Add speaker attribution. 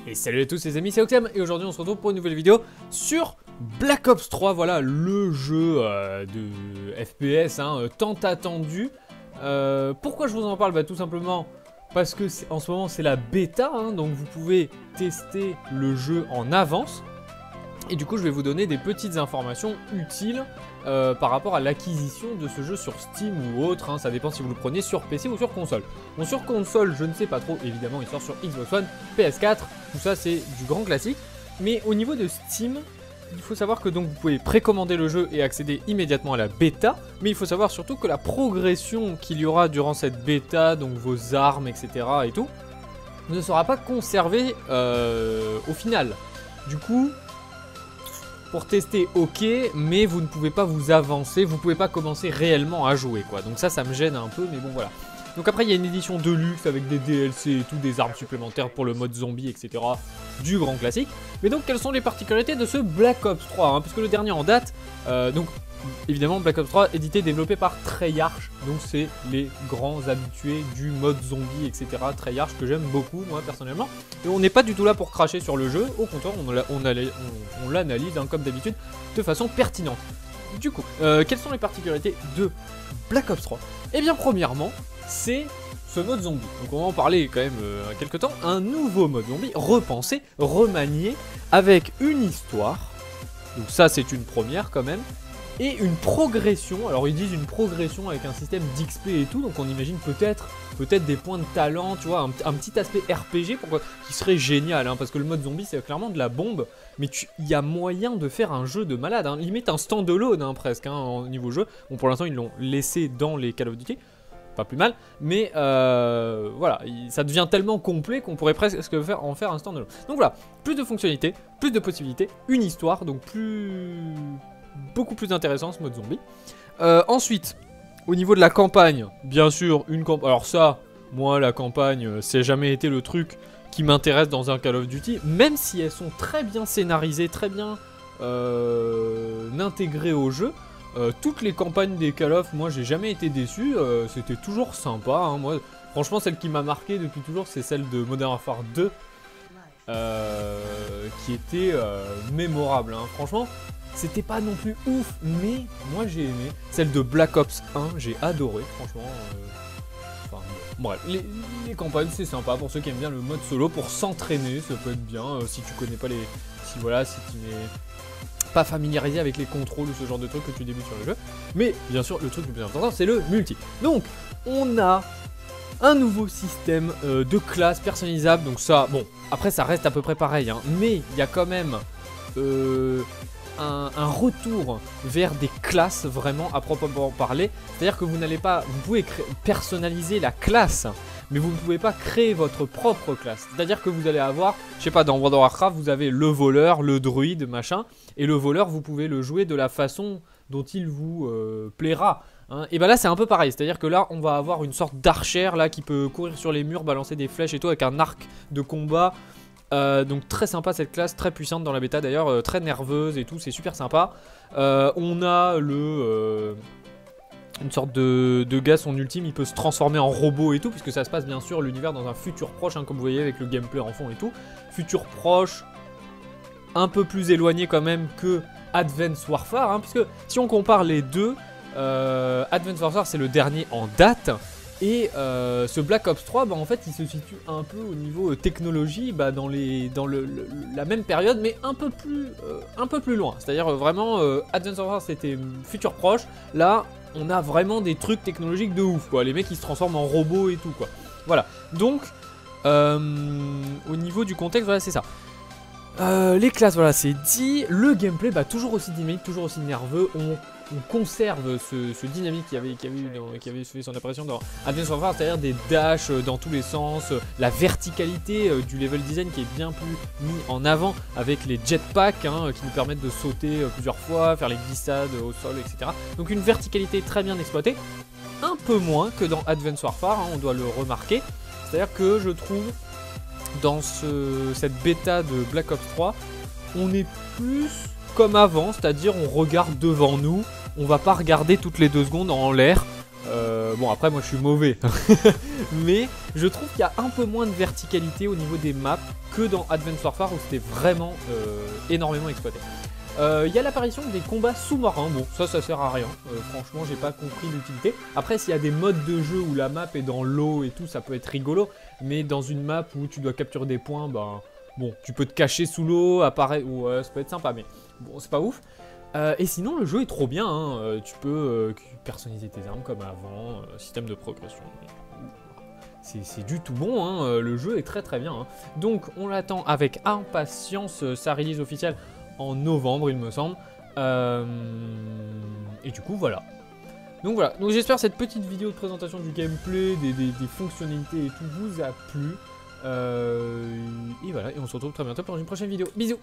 Speaker 1: Et salut à tous les amis, c'est Oxam et aujourd'hui on se retrouve pour une nouvelle vidéo sur Black Ops 3, voilà le jeu de FPS tant attendu. Pourquoi je vous en parle? Bah tout simplement parce que en ce moment c'est la bêta, donc vous pouvez tester le jeu en avance. Et du coup je vais vous donner des petites informations utiles par rapport à l'acquisition de ce jeu sur Steam ou autre, ça dépend si vous le prenez sur PC ou sur console. Bon, sur console je ne sais pas trop, évidemment il sort sur Xbox One, PS4, tout ça c'est du grand classique. Mais au niveau de Steam, il faut savoir que donc vous pouvez précommander le jeu et accéder immédiatement à la bêta. Mais il faut savoir surtout que la progression qu'il y aura durant cette bêta, donc vos armes etc. et tout, ne sera pas conservée au final. Du coup, pour tester ok, mais vous ne pouvez pas vous avancer, vous pouvez pas commencer réellement à jouer quoi. Donc ça me gêne un peu, mais bon voilà. Donc après il y a une édition de luxe avec des DLC et tout, des armes supplémentaires pour le mode zombie etc. Du grand classique. Mais donc quelles sont les particularités de ce Black Ops 3 parce que le dernier en date, donc évidemment Black Ops 3 édité et développé par Treyarch. Donc c'est les grands habitués du mode zombie etc. Treyarch que j'aime beaucoup moi personnellement. Et on n'est pas du tout là pour cracher sur le jeu, au contraire on l'analyse comme d'habitude de façon pertinente. Du coup, quelles sont les particularités de Black Ops 3? Eh bien premièrement, c'est ce mode zombie. Donc on va en parler quand même quelques temps. Un nouveau mode zombie, repensé, remanié, avec une histoire. Donc ça c'est une première quand même. Et une progression, alors ils disent une progression avec un système d'XP et tout, donc on imagine peut-être des points de talent, tu vois, un petit aspect RPG qui serait génial, parce que le mode zombie c'est clairement de la bombe, mais il y a moyen de faire un jeu de malade, limite un stand-alone presque au niveau jeu. Bon pour l'instant ils l'ont laissé dans les Call of Duty, pas plus mal, mais voilà, ça devient tellement complet qu'on pourrait presque en faire un stand-alone. Donc voilà, plus de fonctionnalités, plus de possibilités, une histoire, donc beaucoup plus intéressant ce mode zombie. Ensuite, au niveau de la campagne, bien sûr, une campagne. Alors ça, moi la campagne, c'est jamais été le truc qui m'intéresse dans un Call of Duty, même si elles sont très bien scénarisées, très bien intégrées au jeu. Toutes les campagnes des Call of, moi j'ai jamais été déçu, c'était toujours sympa. Moi, franchement, celle qui m'a marqué depuis toujours, c'est celle de Modern Warfare 2, qui était mémorable. Franchement, c'était pas non plus ouf, mais moi j'ai aimé. Celle de Black Ops 1, j'ai adoré, franchement. Bref, les campagnes c'est sympa pour ceux qui aiment bien le mode solo, pour s'entraîner, ça peut être bien. Si tu connais pas si tu n'es pas familiarisé avec les contrôles ou ce genre de trucs que tu débutes sur le jeu. Mais bien sûr, le truc le plus important c'est le multi. Donc, on a un nouveau système de classes personnalisables. Donc ça, bon, après ça reste à peu près pareil, mais il y a quand même un retour vers des classes vraiment à proprement parler. C'est-à-dire que vous pouvez personnaliser la classe, mais vous ne pouvez pas créer votre propre classe. C'est-à-dire que vous allez avoir, je sais pas, dans World of Warcraft, vous avez le voleur, le druide, machin, et le voleur, vous pouvez le jouer de la façon dont il vous plaira. Et bah là c'est un peu pareil, c'est à dire que là on va avoir une sorte d'archère là qui peut courir sur les murs, balancer des flèches et tout avec un arc de combat. Donc très sympa cette classe, très puissante dans la bêta d'ailleurs, très nerveuse et tout, c'est super sympa. On a une sorte de gars, son ultime, il peut se transformer en robot et tout, puisque ça se passe bien sûr l'univers dans un futur proche, comme vous voyez avec le gameplay en fond et tout. Futur proche, un peu plus éloigné quand même que Advanced Warfare, puisque si on compare les deux, Advanced Warfare c'est le dernier en date. Et ce Black Ops 3, en fait, il se situe un peu au niveau technologie, dans la même période, mais un peu plus loin. C'est-à-dire vraiment, Advanced Warfare, c'était futur proche. Là, on a vraiment des trucs technologiques de ouf, quoi. Les mecs, ils se transforment en robots et tout, quoi. Voilà. Donc, au niveau du contexte, voilà, c'est ça. Les classes, voilà, c'est dit. Le gameplay, toujours aussi dynamique, toujours aussi nerveux. On conserve ce dynamique qui avait fait son apparition dans Advanced Warfare, c'est-à-dire des dashs dans tous les sens, la verticalité du level design qui est bien plus mis en avant avec les jetpacks qui nous permettent de sauter plusieurs fois, faire les glissades au sol, etc. Donc une verticalité très bien exploitée, un peu moins que dans Advanced Warfare, on doit le remarquer. C'est-à-dire que je trouve dans cette bêta de Black Ops 3, on est plus comme avant, c'est-à-dire on regarde devant nous, on va pas regarder toutes les 2 secondes en l'air Bon, après, moi, je suis mauvais. Mais je trouve qu'il y a un peu moins de verticalité au niveau des maps que dans Advance Warfare où c'était vraiment énormément exploité. Il y a l'apparition des combats sous-marins. Bon, ça sert à rien. Franchement, j'ai pas compris l'utilité. Après, s'il y a des modes de jeu où la map est dans l'eau et tout, ça peut être rigolo. Mais dans une map où tu dois capturer des points, ben, bon, tu peux te cacher sous l'eau, apparaître. Ouais, ça peut être sympa, mais bon, c'est pas ouf. Et sinon, le jeu est trop bien. Hein. Tu peux personnaliser tes armes comme avant. Système de progression. C'est du tout bon, hein. Le jeu est très très bien. Hein. Donc, on l'attend avec impatience. Sa release officielle en novembre, il me semble. Et du coup, voilà. Donc voilà, donc j'espère que cette petite vidéo de présentation du gameplay, des fonctionnalités et tout vous a plu. Et voilà, et on se retrouve très bientôt pour une prochaine vidéo. Bisous!